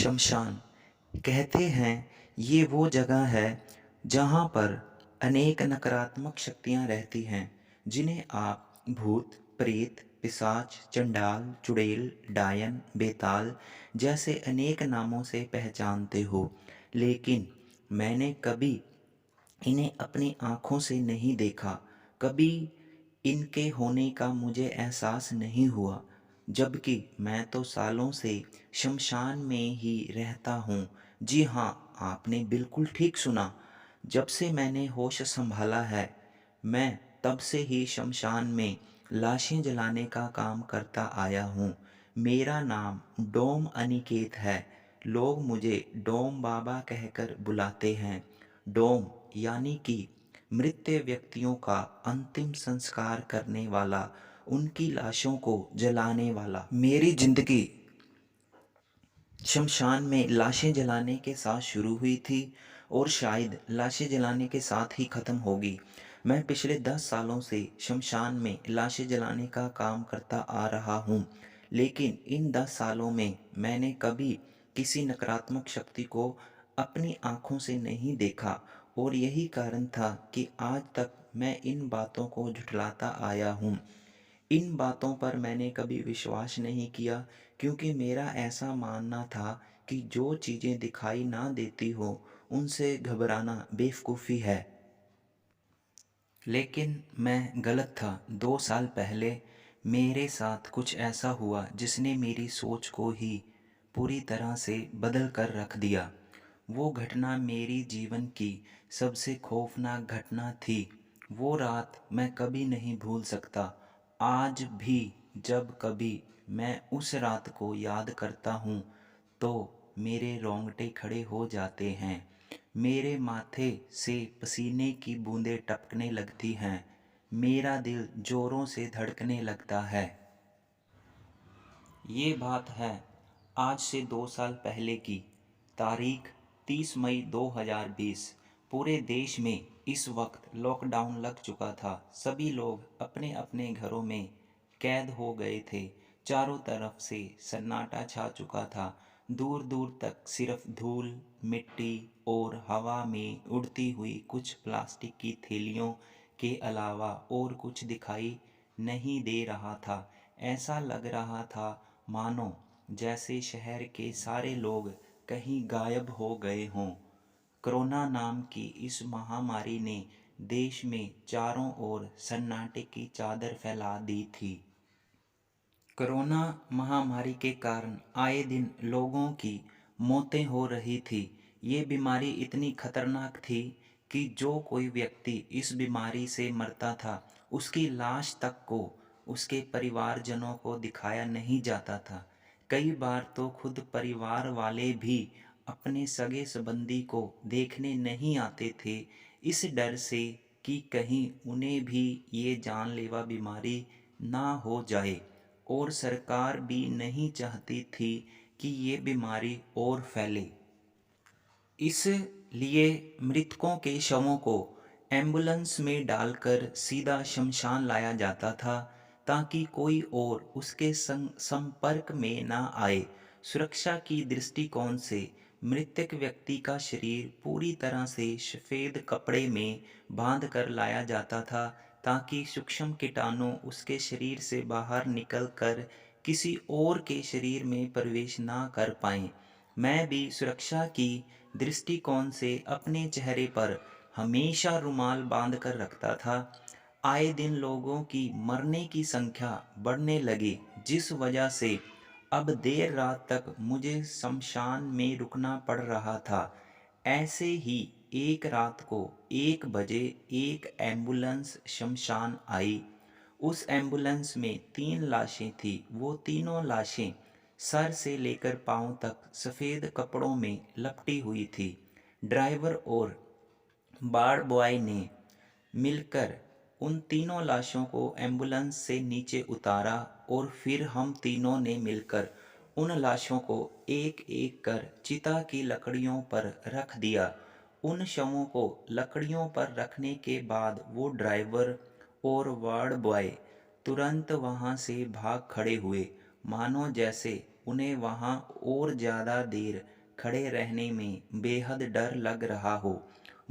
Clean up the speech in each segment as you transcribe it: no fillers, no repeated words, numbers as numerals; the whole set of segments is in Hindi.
शमशान कहते हैं ये वो जगह है जहाँ पर अनेक नकारात्मक शक्तियाँ रहती हैं जिन्हें आप भूत प्रेत पिशाच चंडाल चुड़ैल डायन बेताल जैसे अनेक नामों से पहचानते हो। लेकिन मैंने कभी इन्हें अपनी आँखों से नहीं देखा, कभी इनके होने का मुझे एहसास नहीं हुआ, जबकि मैं तो सालों से शमशान में ही रहता हूँ। जी हाँ, आपने बिल्कुल ठीक सुना। जब से मैंने होश संभाला है, मैं तब से ही शमशान में लाशें जलाने का काम करता आया हूँ। मेरा नाम डोम अनिकेत है। लोग मुझे डोम बाबा कहकर बुलाते हैं। डोम यानी कि मृत व्यक्तियों का अंतिम संस्कार करने वाला, उनकी लाशों को जलाने वाला। मेरी जिंदगी शमशान में लाशें जलाने के साथ शुरू हुई थी और शायद लाशें जलाने के साथ ही ख़त्म होगी। मैं पिछले 10 सालों से शमशान में लाशें जलाने का काम करता आ रहा हूँ, लेकिन इन 10 सालों में मैंने कभी किसी नकारात्मक शक्ति को अपनी आँखों से नहीं देखा और यही कारण था कि आज तक मैं इन बातों को झुठलाता आया हूँ। इन बातों पर मैंने कभी विश्वास नहीं किया क्योंकि मेरा ऐसा मानना था कि जो चीज़ें दिखाई ना देती हो उनसे घबराना बेवकूफ़ी है। लेकिन मैं गलत था। 2 साल पहले मेरे साथ कुछ ऐसा हुआ जिसने मेरी सोच को ही पूरी तरह से बदल कर रख दिया। वो घटना मेरी जीवन की सबसे खौफनाक घटना थी। वो रात मैं कभी नहीं भूल सकता। आज भी जब कभी मैं उस रात को याद करता हूँ तो मेरे रोंगटे खड़े हो जाते हैं। मेरे माथे से पसीने की बूंदें टपकने लगती हैं। मेरा दिल जोरों से धड़कने लगता है। ये बात है आज से 2 साल पहले की। तारीख 30 मई 2020। पूरे देश में इस वक्त लॉकडाउन लग चुका था। सभी लोग अपने अपने घरों में कैद हो गए थे। चारों तरफ से सन्नाटा छा चुका था। दूर दूर तक सिर्फ धूल मिट्टी और हवा में उड़ती हुई कुछ प्लास्टिक की थैलियों के अलावा और कुछ दिखाई नहीं दे रहा था। ऐसा लग रहा था मानो जैसे शहर के सारे लोग कहीं गायब हो गए हों। कोरोना नाम की इस महामारी ने देश में चारों ओर सन्नाटे की चादर फैला दी थी। कोरोना महामारी के कारण आए दिन लोगों की मौतें हो रही थी। ये बीमारी इतनी खतरनाक थी कि जो कोई व्यक्ति इस बीमारी से मरता था उसकी लाश तक को उसके परिवारजनों को दिखाया नहीं जाता था। कई बार तो खुद परिवार वाले भी अपने सगे संबंधी को देखने नहीं आते थे, इस डर से कि कहीं उन्हें भी ये जानलेवा बीमारी ना हो जाए। और सरकार भी नहीं चाहती थी कि ये बीमारी और फैले। इसलिए मृतकों के शवों को एम्बुलेंस में डालकर सीधा शमशान लाया जाता था ताकि कोई और उसके संपर्क में ना आए। सुरक्षा की दृष्टिकोण से मृतक व्यक्ति का शरीर पूरी तरह से सफ़ेद कपड़े में बांध कर लाया जाता था ताकि सूक्ष्म कीटाणु उसके शरीर से बाहर निकल कर किसी और के शरीर में प्रवेश ना कर पाएं। मैं भी सुरक्षा की दृष्टिकोण से अपने चेहरे पर हमेशा रुमाल बांध कर रखता था। आए दिन लोगों की मरने की संख्या बढ़ने लगी, जिस वजह से अब देर रात तक मुझे शमशान में रुकना पड़ रहा था। ऐसे ही एक रात को 1 बजे एक एम्बुलेंस शमशान आई। उस एम्बुलेंस में 3 लाशें थी। वो तीनों लाशें सर से लेकर पांव तक सफ़ेद कपड़ों में लपटी हुई थी। ड्राइवर और बार बॉय ने मिलकर उन तीनों लाशों को एम्बुलेंस से नीचे उतारा और फिर हम तीनों ने मिलकर उन लाशों को एक एक कर चिता की लकड़ियों पर रख दिया। उन शवों को लकड़ियों पर रखने के बाद वो ड्राइवर और वार्ड बॉय तुरंत वहां से भाग खड़े हुए, मानो जैसे उन्हें वहाँ और ज़्यादा देर खड़े रहने में बेहद डर लग रहा हो।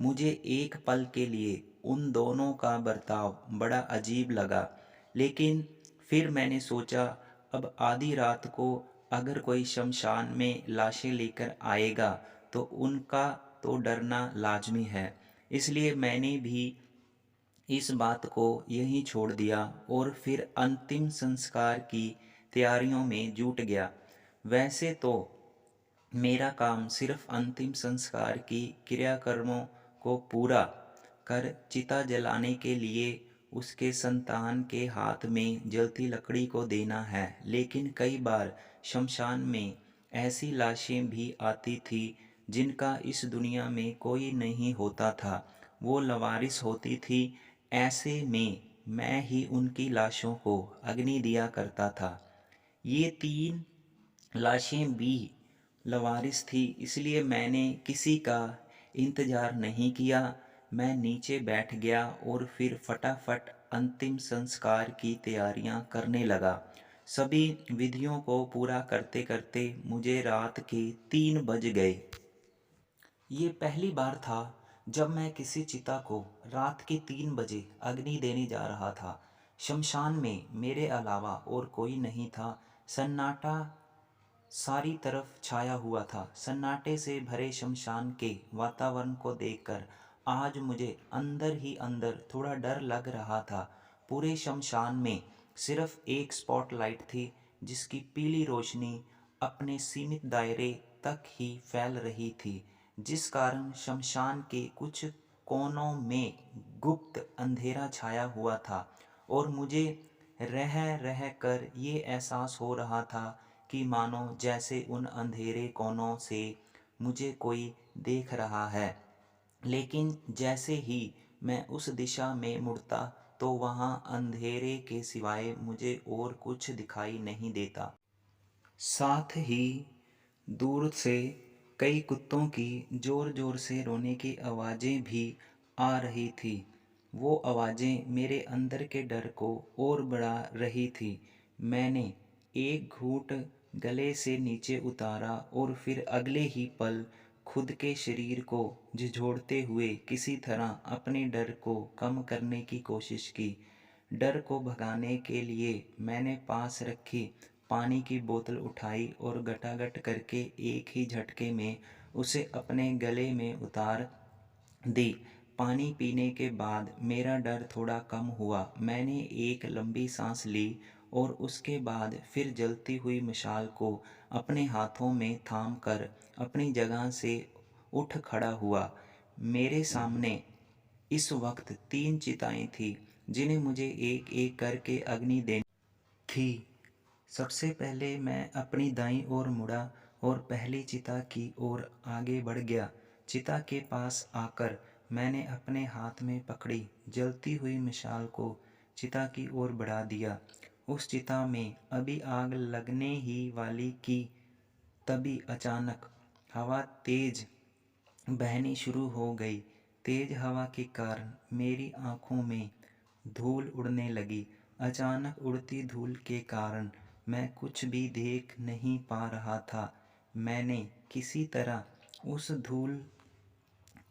मुझे एक पल के लिए उन दोनों का बर्ताव बड़ा अजीब लगा, लेकिन फिर मैंने सोचा, अब आधी रात को अगर कोई शमशान में लाशें लेकर आएगा तो उनका तो डरना लाजमी है। इसलिए मैंने भी इस बात को यहीं छोड़ दिया और फिर अंतिम संस्कार की तैयारियों में जुट गया। वैसे तो मेरा काम सिर्फ अंतिम संस्कार की क्रियाकर्मों को पूरा कर चिता जलाने के लिए उसके संतान के हाथ में जलती लकड़ी को देना है, लेकिन कई बार शमशान में ऐसी लाशें भी आती थी जिनका इस दुनिया में कोई नहीं होता था। वो लवारिस होती थी। ऐसे में मैं ही उनकी लाशों को अग्नि दिया करता था। ये तीन लाशें भी लवारिस थी, इसलिए मैंने किसी का इंतज़ार नहीं किया। मैं नीचे बैठ गया और फिर फटाफट अंतिम संस्कार की तैयारियां करने लगा। सभी विधियों को पूरा करते करते मुझे रात के 3 बज गए। ये पहली बार था जब मैं किसी चिता को रात के 3 बजे अग्नि देने जा रहा था। शमशान में मेरे अलावा और कोई नहीं था। सन्नाटा सारी तरफ छाया हुआ था। सन्नाटे से भरे शमशान के वातावरण को देखकर आज मुझे अंदर ही अंदर थोड़ा डर लग रहा था। पूरे शमशान में सिर्फ एक स्पॉटलाइट थी, जिसकी पीली रोशनी अपने सीमित दायरे तक ही फैल रही थी, जिस कारण शमशान के कुछ कोनों में गुप्त अंधेरा छाया हुआ था और मुझे रह रह कर ये एहसास हो रहा था कि मानो जैसे उन अंधेरे कोनों से मुझे कोई देख रहा है। लेकिन जैसे ही मैं उस दिशा में मुड़ता तो वहाँ अंधेरे के सिवाय मुझे और कुछ दिखाई नहीं देता। साथ ही दूर से कई कुत्तों की जोर जोर से रोने की आवाज़ें भी आ रही थी। वो आवाज़ें मेरे अंदर के डर को और बढ़ा रही थी। मैंने एक घूंट गले से नीचे उतारा और फिर अगले ही पल खुद के शरीर को झिझोड़ते हुए किसी तरह अपने डर को कम करने की कोशिश की। डर को भगाने के लिए मैंने पास रखी पानी की बोतल उठाई और गटागट करके एक ही झटके में उसे अपने गले में उतार दी। पानी पीने के बाद मेरा डर थोड़ा कम हुआ। मैंने एक लंबी सांस ली और उसके बाद फिर जलती हुई मशाल को अपने हाथों में थाम कर अपनी जगह से उठ खड़ा हुआ। मेरे सामने इस वक्त 3 चिताएं थीं, जिन्हें मुझे एक एक करके अग्नि देनी थी। सबसे पहले मैं अपनी दाईं ओर मुड़ा और पहली चिता की ओर आगे बढ़ गया। चिता के पास आकर मैंने अपने हाथ में पकड़ी जलती हुई मशाल को चिता की ओर बढ़ा दिया। उस चिता में अभी आग लगने ही वाली की तभी अचानक हवा तेज बहनी शुरू हो गई। तेज हवा के कारण मेरी आंखों में धूल उड़ने लगी। अचानक उड़ती धूल के कारण मैं कुछ भी देख नहीं पा रहा था। मैंने किसी तरह उस धूल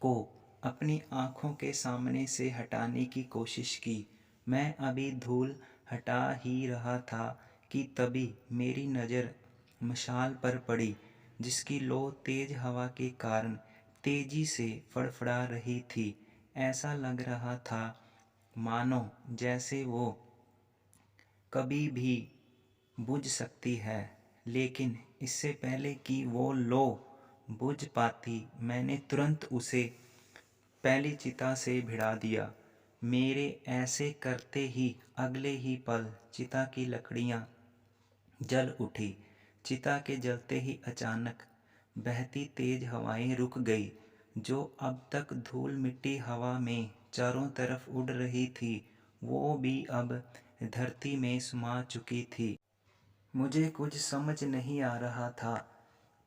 को अपनी आंखों के सामने से हटाने की कोशिश की। मैं अभी धूल हटा ही रहा था कि तभी मेरी नज़र मशाल पर पड़ी, जिसकी लो तेज हवा के कारण तेजी से फड़फड़ा रही थी। ऐसा लग रहा था मानो जैसे वो कभी भी बुझ सकती है, लेकिन इससे पहले कि वो लो बुझ पाती मैंने तुरंत उसे पहली चिता से भिड़ा दिया। मेरे ऐसे करते ही अगले ही पल चिता की लकड़ियाँ जल उठी। चिता के जलते ही अचानक बहती तेज हवाएं रुक गई। जो अब तक धूल मिट्टी हवा में चारों तरफ उड़ रही थी, वो भी अब धरती में समा चुकी थी। मुझे कुछ समझ नहीं आ रहा था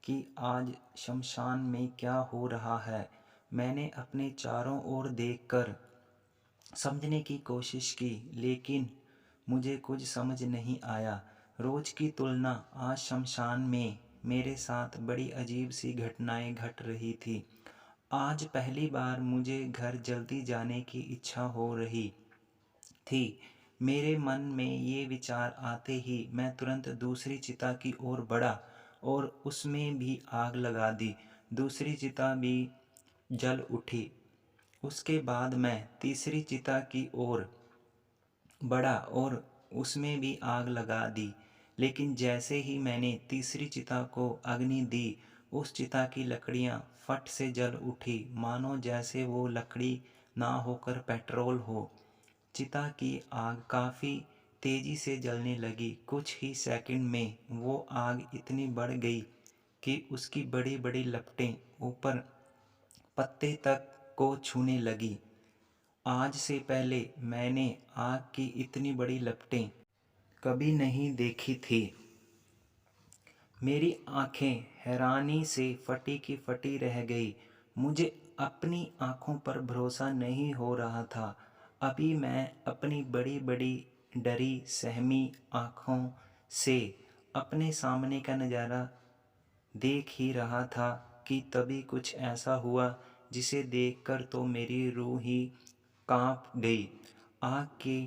कि आज शमशान में क्या हो रहा है। मैंने अपने चारों ओर देखकर समझने की कोशिश की, लेकिन मुझे कुछ समझ नहीं आया। रोज की तुलना आज शमशान में मेरे साथ बड़ी अजीब सी घटनाएं घट रही थी। आज पहली बार मुझे घर जल्दी जाने की इच्छा हो रही थी। मेरे मन में ये विचार आते ही मैं तुरंत दूसरी चिता की ओर बढ़ा और उसमें भी आग लगा दी। दूसरी चिता भी जल उठी। उसके बाद मैं तीसरी चिता की ओर बढ़ा और उसमें भी आग लगा दी। लेकिन जैसे ही मैंने तीसरी चिता को अग्नि दी, उस चिता की लकड़ियां फट से जल उठी, मानो जैसे वो लकड़ी ना होकर पेट्रोल हो। चिता की आग काफ़ी तेज़ी से जलने लगी। कुछ ही सेकंड में वो आग इतनी बढ़ गई कि उसकी बड़ी बड़ी लपटें ऊपर पत्ते तक को छूने लगी। आज से पहले मैंने आग की इतनी बड़ी लपटें कभी नहीं देखी थी। मेरी आंखें हैरानी से फटी की फटी रह गई। मुझे अपनी आंखों पर भरोसा नहीं हो रहा था। अभी मैं अपनी बड़ी बड़ी डरी सहमी आंखों से अपने सामने का नज़ारा देख ही रहा था कि तभी कुछ ऐसा हुआ जिसे देखकर तो मेरी रूह ही कांप गई। आग के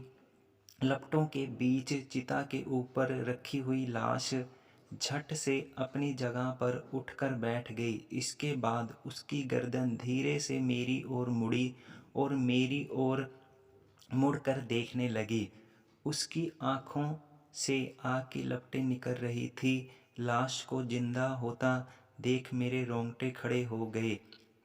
लपटों के बीच चिता के ऊपर रखी हुई लाश झट से अपनी जगह पर उठकर बैठ गई। इसके बाद उसकी गर्दन धीरे से मेरी ओर मुड़ी और मेरी ओर मुड़कर देखने लगी। उसकी आंखों से आग की लपटें निकल रही थी। लाश को जिंदा होता देख मेरे रोंगटे खड़े हो गए।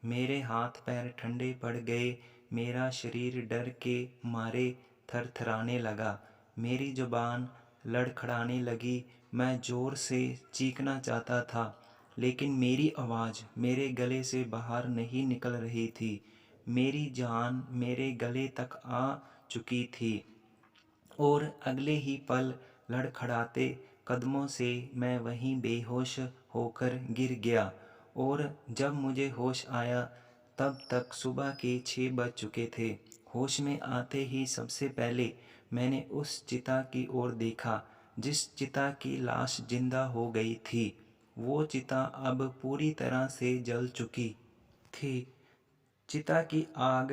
मेरे हाथ पैर ठंडे पड़ गए। मेरा शरीर डर के मारे थरथराने लगा। मेरी जुबान लड़खड़ाने लगी। मैं ज़ोर से चीखना चाहता था, लेकिन मेरी आवाज़ मेरे गले से बाहर नहीं निकल रही थी। मेरी जान मेरे गले तक आ चुकी थी और अगले ही पल लड़खड़ाते कदमों से मैं वहीं बेहोश होकर गिर गया। और जब मुझे होश आया तब तक सुबह के 6 बज चुके थे। होश में आते ही सबसे पहले मैंने उस चिता की ओर देखा जिस चिता की लाश जिंदा हो गई थी। वो चिता अब पूरी तरह से जल चुकी थी। चिता की आग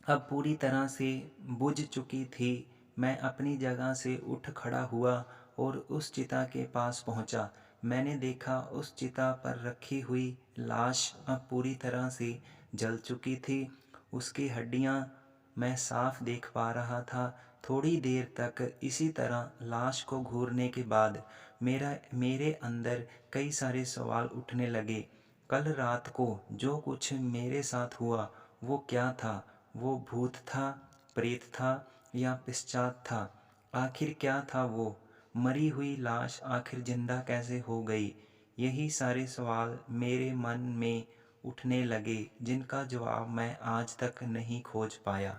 अब पूरी तरह से बुझ चुकी थी। मैं अपनी जगह से उठ खड़ा हुआ और उस चिता के पास पहुंचा। मैंने देखा उस चिता पर रखी हुई लाश अब पूरी तरह से जल चुकी थी। उसकी हड्डियां मैं साफ देख पा रहा था। थोड़ी देर तक इसी तरह लाश को घूरने के बाद मेरे अंदर कई सारे सवाल उठने लगे। कल रात को जो कुछ मेरे साथ हुआ वो क्या था? वो भूत था, प्रेत था या पिशाच था? आखिर क्या था वो? मरी हुई लाश आखिर जिंदा कैसे हो गई? यही सारे सवाल मेरे मन में उठने लगे जिनका जवाब मैं आज तक नहीं खोज पाया।